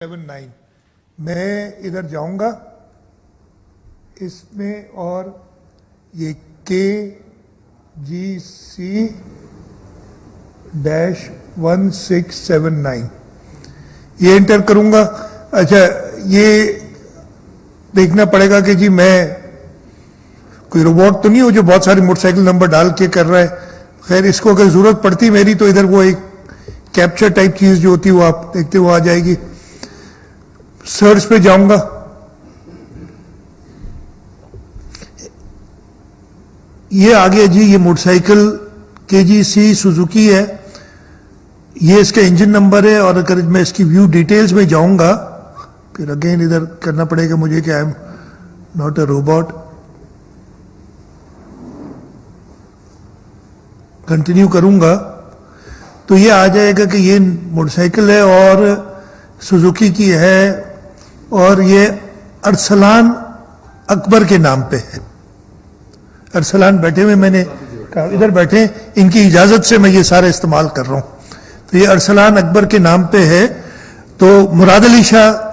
79 मैं इधर जाऊंगा इसमें और ये KGC-1679 ये एंटर करूंगा। अच्छा, ये देखना पड़ेगा कि जी मैं कोई रोबोट तो नहीं हो जो बहुत सारी मोटरसाइकिल नंबर डाल के कर रहा है। खैर, इसको अगर जरूरत पड़ती मेरी तो इधर वो एक कैप्चर टाइप चीज जो होती है वो आप देखते हुए आ जाएगी। सर्च पे जाऊंगा, ये आ गया जी, ये मोटरसाइकिल KGC सुजुकी है, ये इसका इंजन नंबर है। और अगर मैं इसकी व्यू डिटेल्स में जाऊंगा, फिर अगेन इधर करना पड़ेगा मुझे कि I am not a robot. Continue करूंगा तो ये आ जाएगा कि ये मोटरसाइकिल है और सुजुकी की है और ये अरसलान अकबर के नाम पे है। अरसलान बैठे हुए, मैंने कहा इधर बैठे, इनकी इजाजत से मैं ये सारा इस्तेमाल कर रहा हूं। तो ये अरसलान अकबर के नाम पे है। तो मुराद अली शाह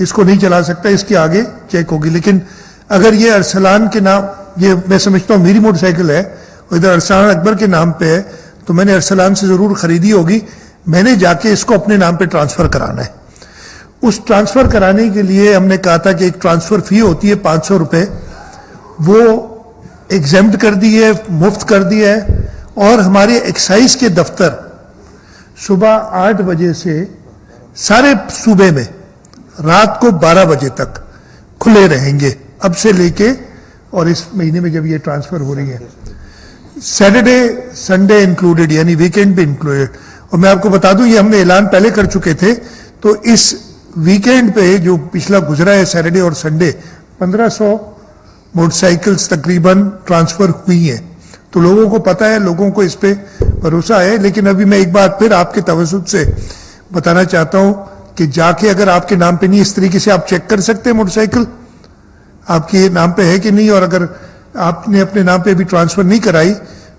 इसको नहीं चला सकता, इसके आगे चेक होगी। लेकिन अगर ये अरसलान के नाम, ये मैं समझता हूं मेरी मोटरसाइकिल है और इधर अरसलान अकबर के नाम पे है, तो मैंने अरसलान से जरूर खरीदी होगी। मैंने जाके इसको अपने नाम पे ट्रांसफर कराना है। उस ट्रांसफर कराने के लिए हमने कहा था कि एक ट्रांसफर फी होती है 500 रुपए, वो एग्जेम्प्ट कर दी है, मुफ्त कर दिया है। और हमारे एक्साइज के दफ्तर सुबह 8 बजे से सारे सूबे में रात को 12 बजे तक खुले रहेंगे अब से लेके, और इस महीने में जब ये ट्रांसफर हो रही है, सैटरडे संडे इंक्लूडेड, यानी वीकेंड भी इंक्लूडेड। और मैं आपको बता दूं, ये हमने ऐलान पहले कर चुके थे। तो इस वीकेंड पे जो पिछला गुजरा है सैटरडे और संडे, 1500 मोटरसाइकिल्स तकरीबन ट्रांसफर हुई हैं। तो लोगों को पता है, लोगों को इस पे भरोसा है। लेकिन अभी मैं एक बार फिर आपके तवज्जुह से बताना चाहता हूं कि जाके अगर आपके नाम पे नहीं, इस तरीके से आप चेक कर सकते हैं मोटरसाइकिल आपके नाम पे है कि नहीं। और अगर आपने अपने नाम पे भी ट्रांसफर नहीं कराई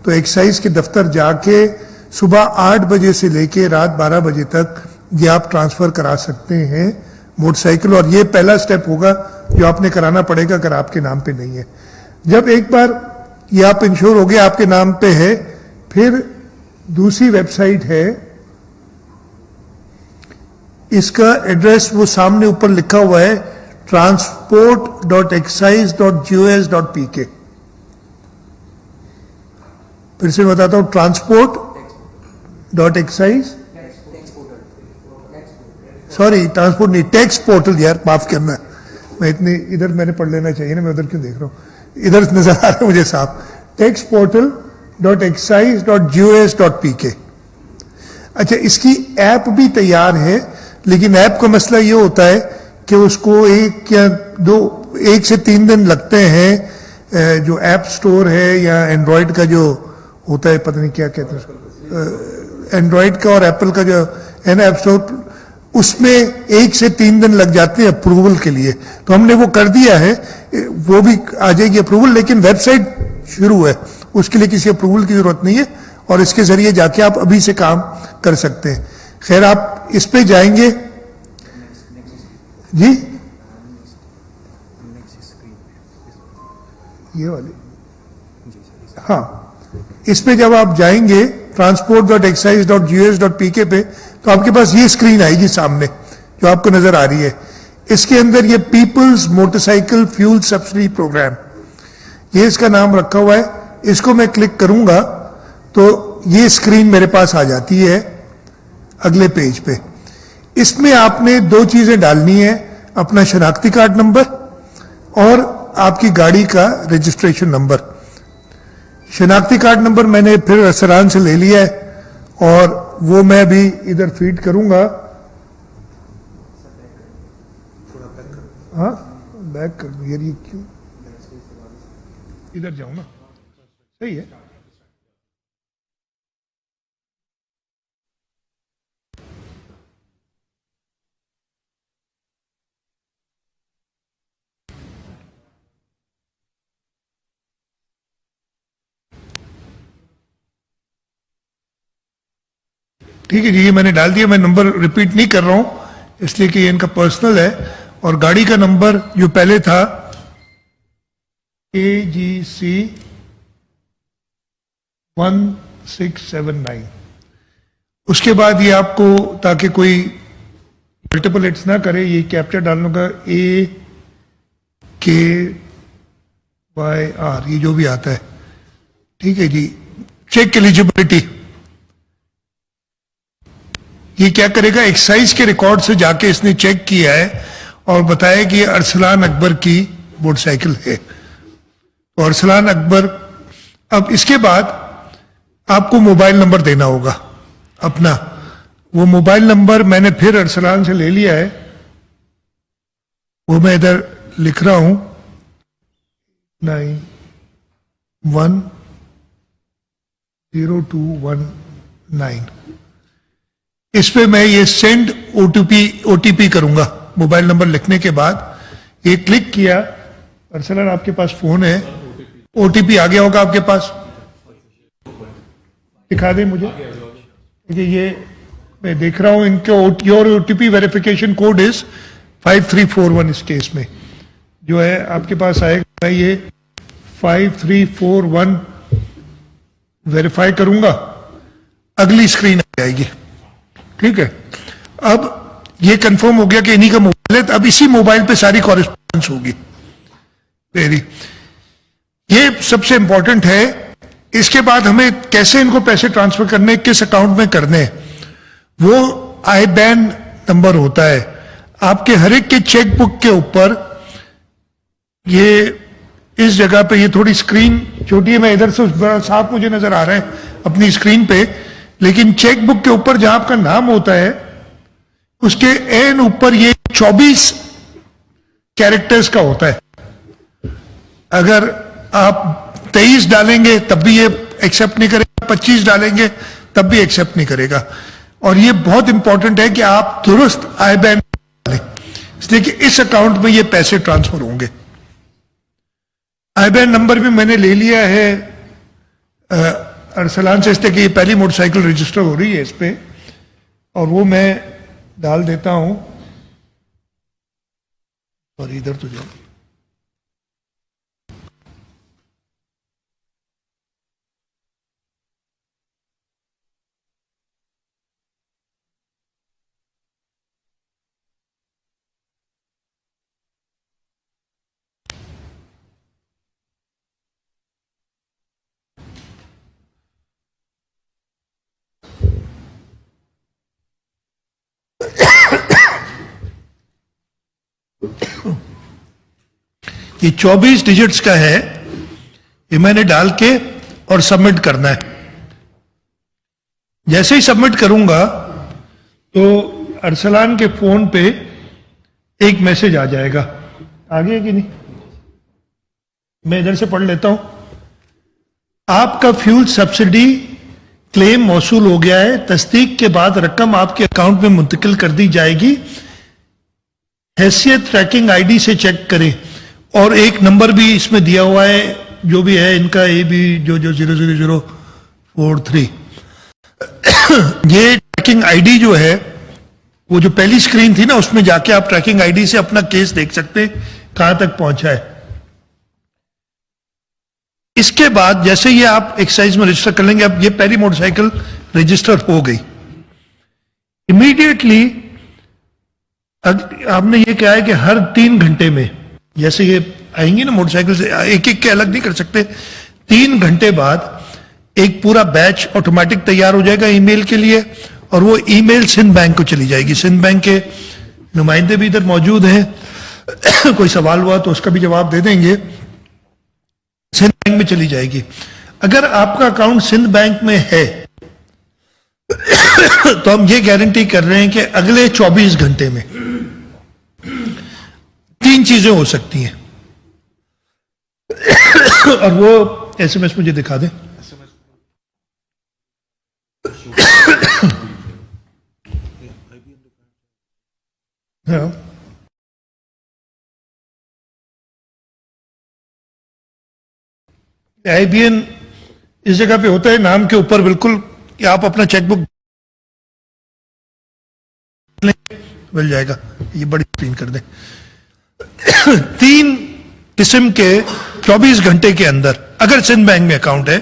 तो एक्साइज के दफ्तर जाके सुबह 8 बजे से लेके रात 12 बजे तक ये आप ट्रांसफर करा सकते हैं मोटरसाइकिल। और ये पहला स्टेप होगा जो आपने कराना पड़ेगा अगर आपके नाम पे नहीं है। जब एक बार ये आप इंश्योर हो गए आपके नाम पे है, फिर दूसरी वेबसाइट है, इसका एड्रेस वो सामने ऊपर लिखा हुआ है, transport.excise.gos.pk। फिर से बताता हूं, ट्रांसपोर्ट नहीं, टैक्स पोर्टल, यार माफ करना, मैं इतनी इधर मैंने पढ़ लेना चाहिए ना, मैं उधर क्यों देख रहा हूं, इधर नजर आ रहा है मुझे साफ, taxportal.excise.gos.pk। अच्छा, इसकी ऐप भी तैयार है, लेकिन ऐप का मसला ये होता है कि उसको 1 से 3 दिन लगते हैं। जो ऐप स्टोर है या एंड्रॉयड का जो होता है, पता नहीं क्या कहते हैं, एंड्रॉयड का और एप्पल का जो है ना ऐप स्टोर, उसमें 1 से 3 दिन लग जाते हैं अप्रूवल के लिए। तो हमने वो कर दिया है, वो भी आ जाएगी अप्रूवल। लेकिन वेबसाइट शुरू है, उसके लिए किसी अप्रूवल की जरूरत नहीं है और इसके जरिए जाके आप अभी से काम कर सकते हैं। खैर, आप इस पे जाएंगे जी, ये वाली, हाँ, इस पे जब आप जाएंगे transport.excise.gos.pk पे, तो आपके पास ये स्क्रीन आएगी सामने जो आपको नजर आ रही है। इसके अंदर ये peoples motorcycle fuel subsidy programme, ये इसका नाम रखा हुआ है। इसको मैं क्लिक करूंगा तो ये स्क्रीन मेरे पास आ जाती है अगले पेज पे। इसमें आपने 2 चीजें डालनी है, अपना शनाख्ती कार्ड नंबर और आपकी गाड़ी का रजिस्ट्रेशन नंबर। शनाख्ती कार्ड नंबर मैंने फिर अरसलान से ले लिया है और वो मैं भी इधर फीड करूंगा। हाँ, बैक कर दूं यार, ये क्यों इधर जाऊं ना, सही है। ठीक है जी, ये मैंने डाल दिया, मैं नंबर रिपीट नहीं कर रहा हूं। इसलिए कि ये इनका पर्सनल है, और गाड़ी का नंबर जो पहले था AGC 1679, उसके बाद ये आपको, ताकि कोई मल्टीपल हिट्स ना करे, ये कैप्चर डालने का AKYR, ये जो भी आता है, ठीक है जी। चेक एलिजिबिलिटी, ये क्या करेगा, एक्साइज के रिकॉर्ड से जाके इसने चेक किया है और बताया कि ये अरसलान अकबर की मोटरसाइकिल है। तो अरसलान अकबर, अब इसके बाद आपको मोबाइल नंबर देना होगा अपना। वो मोबाइल नंबर मैंने फिर अरसलान से ले लिया है, वो मैं इधर लिख रहा हूं, 910219। इस पे मैं ये सेंड ओटीपी करूंगा मोबाइल नंबर लिखने के बाद। ये क्लिक किया, अरसलान आपके पास फोन है, ओटीपी आ गया होगा आपके पास, दिखा दें मुझे। ये मैं देख रहा हूं, इनके your OTP verification code is 5341। इस केस में जो है आपके पास आएगा, ये 5341 वेरीफाई करूंगा, अगली स्क्रीन आ जाएगी, ठीक है। अब ये कंफर्म हो गया कि इन्हीं का मोबाइल है, तो अब इसी मोबाइल पे सारी कॉरेस्पॉन्डेंस होगी मेरी। ये सबसे इंपॉर्टेंट है। इसके बाद हमें कैसे इनको पैसे ट्रांसफर करने, किस अकाउंट में करने, वो IBAN नंबर होता है आपके हर एक के चेकबुक के ऊपर। ये इस जगह पे, ये थोड़ी स्क्रीन छोटी है, मैं इधर से बड़ा साफ मुझे नजर आ रहा है अपनी स्क्रीन पे, लेकिन चेकबुक के ऊपर जहां आपका नाम होता है उसके एन ऊपर ये 24 कैरेक्टर्स का होता है। अगर आप 23 डालेंगे तब भी ये एक्सेप्ट नहीं करेगा, 25 डालेंगे तब भी एक्सेप्ट नहीं करेगा। और ये बहुत इंपॉर्टेंट है कि आप दुरुस्त IBAN डालें, इसलिए कि इस अकाउंट में ये पैसे ट्रांसफर होंगे। IBAN नंबर भी मैंने ले लिया है अरसलान से, इसलिए कि ये पहली मोटरसाइकिल रजिस्टर हो रही है इस पे, और वो मैं डाल देता हूं। और इधर तो जाओ, ये 24 डिजिट्स का है, ये मैंने डाल के और सबमिट करना है। जैसे ही सबमिट करूंगा तो अरसलान के फोन पे एक मैसेज आ जाएगा, आ गया कि नहीं, मैं इधर से पढ़ लेता हूं। आपका फ्यूल सब्सिडी क्लेम मौसूल हो गया है, तस्दीक के बाद रकम आपके अकाउंट में मुंतकिल कर दी जाएगी। हैसियत ट्रैकिंग आईडी से चेक करें, और एक नंबर भी इसमें दिया हुआ है जो भी है इनका, ये भी जो 00043। ये ट्रैकिंग आईडी जो है, वो जो पहली स्क्रीन थी ना, उसमें जाके आप ट्रैकिंग आईडी से अपना केस देख सकते हैं कहां तक पहुंचा है। इसके बाद जैसे ये आप एक्साइज में रजिस्टर कर लेंगे, अब ये पहली मोटरसाइकिल रजिस्टर हो गई, इमीडिएटली आपने ये क्या है कि हर 3 घंटे में, जैसे ये आएंगी ना मोटरसाइकिल से, एक एक के अलग नहीं कर सकते, 3 घंटे बाद एक पूरा बैच ऑटोमेटिक तैयार हो जाएगा ईमेल के लिए, और वो ईमेल सिंध बैंक को चली जाएगी। सिंध बैंक के नुमाइंदे भी इधर मौजूद हैं, कोई सवाल हुआ तो उसका भी जवाब दे देंगे। सिंध बैंक में चली जाएगी। अगर आपका अकाउंट सिंध बैंक में है तो हम ये गारंटी कर रहे हैं कि अगले 24 घंटे में 3 चीजें हो सकती हैं। और वो SMS मुझे दिखा दें। हाँ, IBN इस जगह पे होता है नाम के ऊपर बिल्कुल, कि आप अपना चेकबुक मिल जाएगा, ये बड़ी स्क्रीन कर दें। 3 किस्म के 24 घंटे के अंदर अगर सिंध बैंक में अकाउंट है,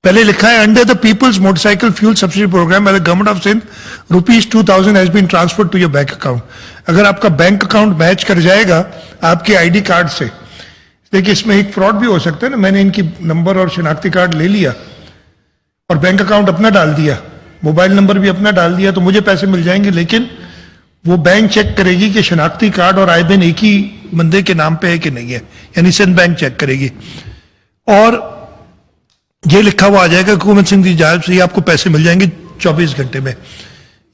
पहले लिखा है under the peoples motorcycle fuel subsidy programme by the government of Sindh ₹2000 has been transferred to your bank account. अगर आपका बैंक अकाउंट मैच कर जाएगा आपके आईडी कार्ड से, देखिए इसमें एक फ्रॉड भी हो सकता है ना, मैंने इनकी नंबर और शिनाख्ती कार्ड ले लिया और बैंक अकाउंट अपना डाल दिया, मोबाइल नंबर भी अपना डाल दिया, तो मुझे पैसे मिल जाएंगे, लेकिन वो बैंक चेक करेगी कि शिनाख्ती कार्ड और आईबैन एक ही बंदे के नाम पे है कि नहीं है, यानी सिंध बैंक चेक करेगी और ये लिखा हुआ आ जाएगा हुकूमत सिंध की जानिब से आपको पैसे मिल जाएंगे 24 घंटे में।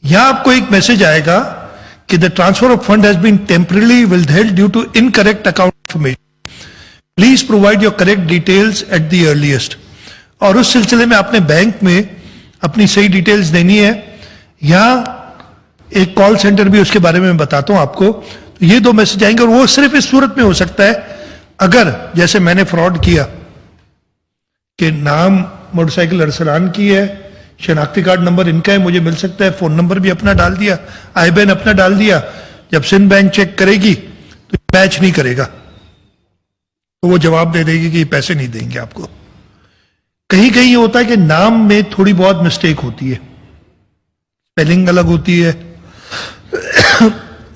यहां आपको एक मैसेज आएगा कि the transfer of fund has been temporarily withheld due to incorrect account information, please provide your correct details at the earliest. और उस सिलसिले में आपने बैंक में अपनी सही डिटेल्स देनी है। यहां एक कॉल सेंटर भी उसके बारे में मैं बताता हूं आपको। तो ये 2 मैसेज आएंगे और वो सिर्फ इस सूरत में हो सकता है अगर जैसे मैंने फ्रॉड किया कि नाम मोटरसाइकिल अरसलान की है, शनाख्ती कार्ड नंबर इनका है, मुझे मिल सकता है, फोन नंबर भी अपना डाल दिया, आईबैन अपना डाल दिया, जब सिंध बैंक चेक करेगी तो मैच नहीं करेगा, तो वो जवाब दे देगी कि पैसे नहीं देंगे आपको। कहीं कहीं होता है कि नाम में थोड़ी बहुत मिस्टेक होती है, स्पेलिंग अलग होती है।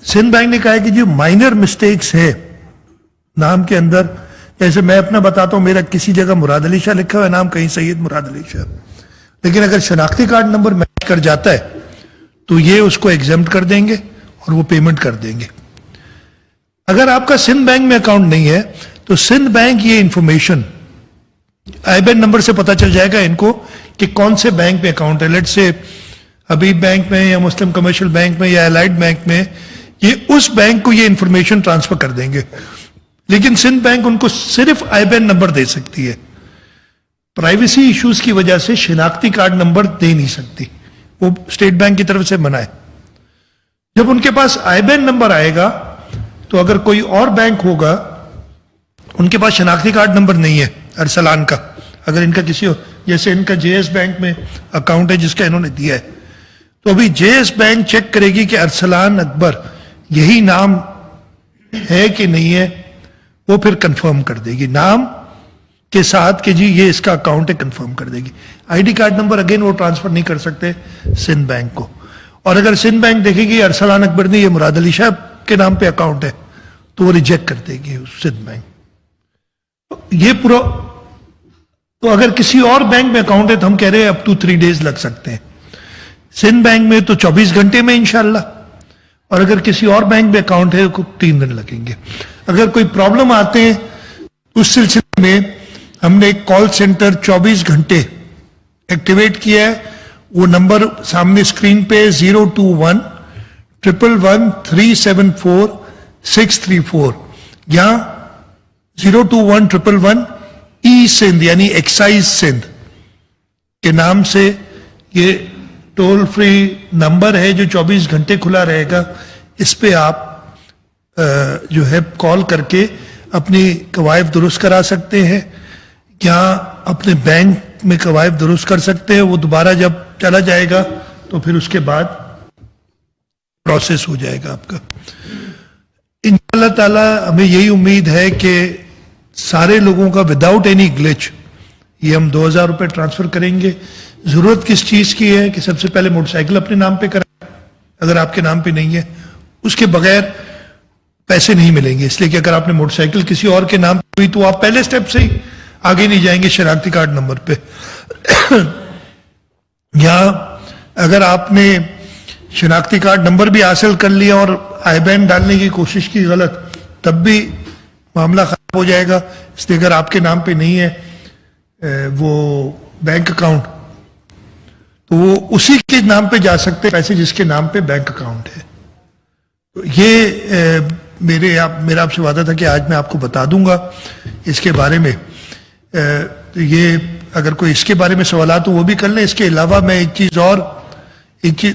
सिंध बैंक ने कहा है कि जो माइनर मिस्टेक्स है नाम के अंदर, जैसे मैं अपना बताता हूं, मेरा किसी जगह मुराद अली शाह लिखा हुआ है नाम, कहीं सैयद मुराद अली शाह, लेकिन अगर शनाख्ती कार्ड नंबर मैच कर जाता है तो ये उसको एग्जाम्प्ट कर देंगे और वो पेमेंट कर देंगे। अगर आपका सिंध बैंक में अकाउंट नहीं है तो सिंध बैंक ये इंफॉर्मेशन आईबैन नंबर से पता चल जाएगा इनको कि कौन से बैंक में अकाउंट है, लेट्स से हबीब बैंक में या मुस्लिम कमर्शियल बैंक में या एलाइड बैंक में, ये उस बैंक को ये इंफॉर्मेशन ट्रांसफर कर देंगे। लेकिन सिंध बैंक उनको सिर्फ आईबैन नंबर दे सकती है, प्राइवेसी इश्यूज की वजह से शिनाख्ती कार्ड नंबर दे नहीं सकती, वो स्टेट बैंक की तरफ से मना है। जब उनके पास आईबैन नंबर आएगा तो अगर कोई और बैंक होगा उनके पास शिनाख्ती कार्ड नंबर नहीं है अरसलान का, अगर इनका किसी हो, जैसे इनका जेएस बैंक में अकाउंट है जिसका इन्होंने दिया है, तो अभी जेएस बैंक चेक करेगी कि अरसलान अकबर यही नाम है कि नहीं है, वो फिर कंफर्म कर देगी नाम के साथ कि जी ये इसका अकाउंट है, कंफर्म कर देगी। आईडी कार्ड नंबर अगेन वो ट्रांसफर नहीं कर सकते सिंध बैंक को, और अगर सिंध बैंक देखेगी अरसलान अकबर ने ये मुराद अली शाह के नाम पे अकाउंट है तो वो रिजेक्ट कर देगी सिंध बैंक। ये पूरा, तो अगर किसी और बैंक में अकाउंट है तो हम कह रहे हैं अप टू 3 डेज लग सकते हैं, सिंध बैंक में तो 24 घंटे में इंशाल्लाह, और अगर किसी और बैंक में अकाउंट है तो 3 दिन लगेंगे। अगर कोई प्रॉब्लम आते हैं उस सिलसिले में हमने एक कॉल सेंटर 24 घंटे एक्टिवेट किया है, वो नंबर सामने स्क्रीन पे 021-111-374-634, यहां 021-111 ई सिंध यानी एक्साइज सिंध के नाम से ये टोल फ्री नंबर है जो 24 घंटे खुला रहेगा। इस पे आप जो है कॉल करके अपनी कवायद दुरुस्त करा सकते हैं या अपने बैंक में कवायद दुरुस्त कर सकते हैं। वो दोबारा जब चला जाएगा तो फिर उसके बाद प्रोसेस हो जाएगा आपका। इंशाअल्लाह ताला हमें यही उम्मीद है कि सारे लोगों का विदाउट एनी ग्लिच ये हम 2000 रुपए ट्रांसफर करेंगे। जरूरत किस चीज की है कि सबसे पहले मोटरसाइकिल अपने नाम पे कराएं, अगर आपके नाम पे नहीं है उसके बगैर पैसे नहीं मिलेंगे, इसलिए कि अगर आपने मोटरसाइकिल किसी और के नाम पे हुई तो आप पहले स्टेप से ही आगे नहीं जाएंगे शनाख्ती कार्ड नंबर पे। या अगर आपने शनाख्ती कार्ड नंबर भी हासिल कर लिया और आईबैन डालने की कोशिश की गलत, तब भी मामला खराब हो जाएगा। इसलिए अगर आपके नाम पे नहीं है वो बैंक अकाउंट, तो वो उसी के नाम पे जा सकते हैं पैसे जिसके नाम पे बैंक अकाउंट है। तो ये मेरा आपसे वादा था कि आज मैं आपको बता दूंगा इसके बारे में। तो ये अगर कोई इसके बारे में सवाल तो वो भी कर लें। इसके अलावा मैं एक चीज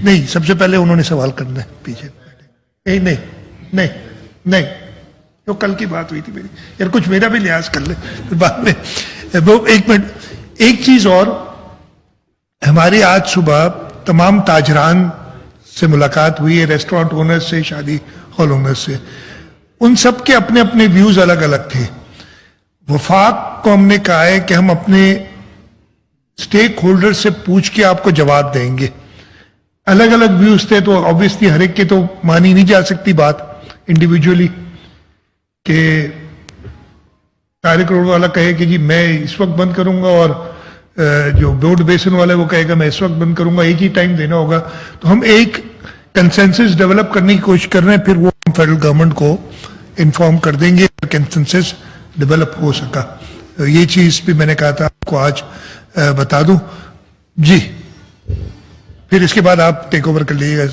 नहीं, सबसे पहले उन्होंने सवाल करना है पीछे। नहीं, तो कल की बात हुई थी मेरी, यार कुछ मेरा भी लिहाज कर ले फिर बाद में। वो 1 मिनट, एक चीज और, हमारे आज सुबह तमाम ताजरान से मुलाकात हुई है, रेस्टोरेंट ओनर्स से, शादी हॉल ओनर्स से। उन सब के अपने अपने व्यूज अलग अलग थे। वफाक को हमने कहा है कि हम अपने स्टेक होल्डर से पूछ के आपको जवाब देंगे। अलग अलग व्यूज थे तो ऑब्वियसली हर एक के तो मानी नहीं जा सकती बात इंडिविजुअली, कि तारिक रोड वाला कहे कि जी मैं इस वक्त बंद करूंगा और जो बोर्ड बेसिन वाला है वो कहेगा मैं इस वक्त बंद करूंगा, एक ही टाइम देना होगा। तो हम एक कंसेंसस डेवलप करने की कोशिश कर रहे हैं, फिर वो हम फेडरल गवर्नमेंट को इन्फॉर्म कर देंगे, कंसेंसस डेवलप हो सका। तो ये चीज भी मैंने कहा था आपको आज बता दूं जी। फिर इसके बाद आप टेक ओवर कर लीजिएगा।